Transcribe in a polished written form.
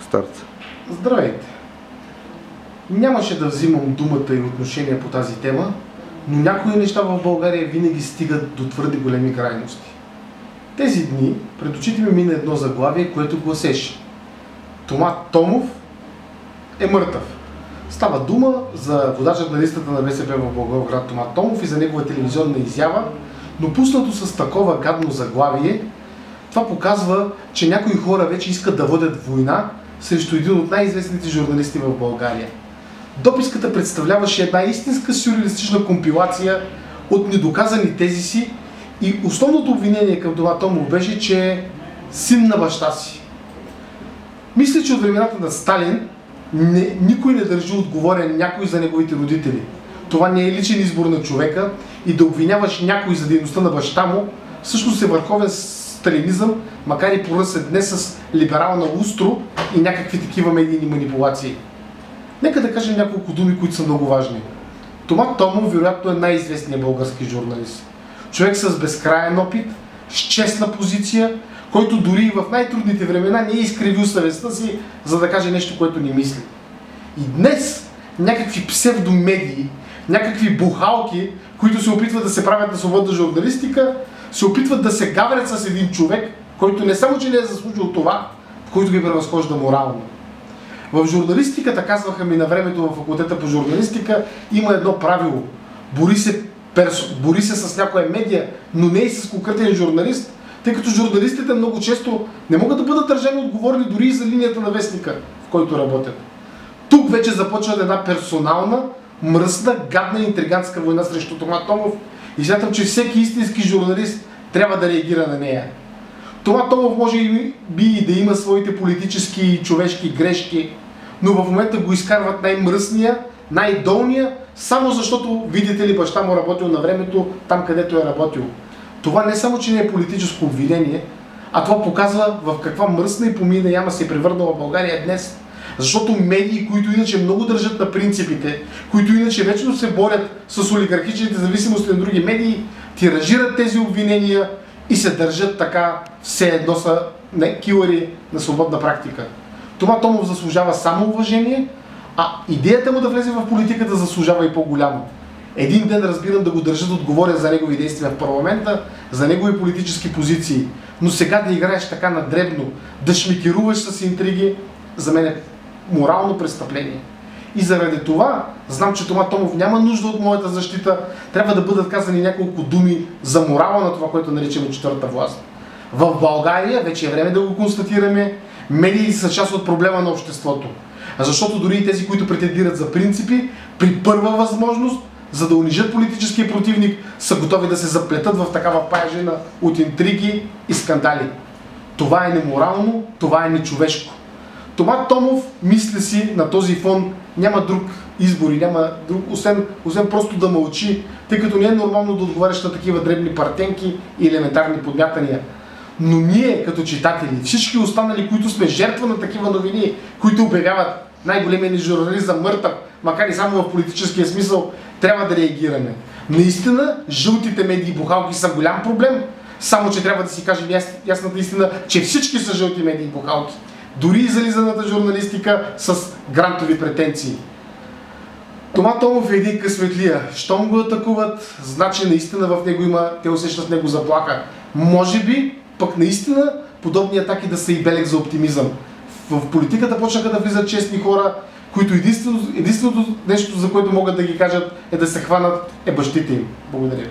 Старт. Здравейте! Нямаше да взимам думата и отношение по тази тема, но някои неща в България винаги стигат до твърде големи крайности. Тези дни пред очите ми мина едно заглавие, което гласеше: Тома Томов е мъртъв. Става дума за водачът на листата на БСП в Благоевград Тома Томов и за негова телевизионна изява, но пуснато с такова гадно заглавие. Това показва, че някои хора вече искат да водят война срещу един от най-известните журналисти в България. Дописката представляваше една истинска сюрреалистична компилация от недоказани тези си и основното обвинение към Тома Томов беше, че е син на баща си. Мисля, че от времената на Сталин никой не държи отговорен някой за неговите родители. Това не е личен избор на човека и да обвиняваш някой за дейността на баща му всъщност е върховен сталинизъм, макар и поръсен днес с либерална устро и някакви такива медийни манипулации. Нека да кажем няколко думи, които са много важни. Тома Томов вероятно е най-известният български журналист. Човек с безкрайен опит, с честна позиция, който дори и в най-трудните времена не е изкривил съвестта си, за да каже нещо, което не мисли. И днес някакви псевдомедии, някакви бухалки, които се опитват да се правят на свободна журналистика, се опитват да се гаврят с един човек, който не само, че не е заслужил това, който ги превъзхожда морално. В журналистиката, казваха ми на времето във факултета по журналистика, има едно правило. Бори се с някоя медия, но не и с конкретен журналист, тъй като журналистите много често не могат да бъдат държани отговорни дори и за линията на вестника, в който работят. Тук вече започва една персонална, мръсна, гадна интригантска война срещу Тома Томов и смятам, че всеки истински журналист трябва да реагира на нея. Тома Томов може би и да има своите политически и човешки грешки, но в момента го изкарват най-мръсния, най-долния, само защото, видите ли, баща му работил на времето там, където е работил. Това не само, че не е политическо обвинение, а това показва в каква мръсна и помийна яма се е превърнала България днес. Защото медии, които иначе много държат на принципите, които иначе вечно се борят с олигархичните зависимости на други медии, тиражират тези обвинения и се държат така, все едно са килъри на свободна практика. Тома Томов заслужава само уважение, а идеята му да влезе в политиката заслужава и по-голямо. Един ден разбирам да го държат отговорен за негови действия в парламента, за негови политически позиции. Но сега да играеш така на дребно, да шмикируваш с интриги, за мен е морално престъпление. И заради това знам, че Тома Томов няма нужда от моята защита. Трябва да бъдат казани няколко думи за морала на това, което наричаме четвърта власт. В България, вече е време да го констатираме, медиите са част от проблема на обществото. Защото дори и тези, които претендират за принципи, при първа възможност, за да унижат политическия противник, са готови да се заплетат в такава паяжина от интриги и скандали. Това е неморално, това е нечовешко. Тома Томов, мисля си, на този фон няма друг избор и няма друг, освен просто да мълчи, тъй като не е нормално да отговаряш на такива дребни партенки и елементарни подмятания. Но ние, като читатели, всички останали, които сме жертва на такива новини, които обявяват най-големия ни журналист за мъртъв, макар и само в политическия смисъл, трябва да реагираме. Наистина, жълтите медии и бухалки са голям проблем, само че трябва да си кажем ясната истина, че всички са жълти медии и бухалки. Дори и зализаната журналистика с грантови претенции. Тома Томов е един късметлия. Щом го атакуват, значи наистина в него има, те усещат в него заплаха. Може би, пък наистина, подобни атаки да са и белег за оптимизъм. В политиката почнаха да влизат честни хора, които единственото нещо, за което могат да ги кажат, е да се хванат бащите им. Благодаря.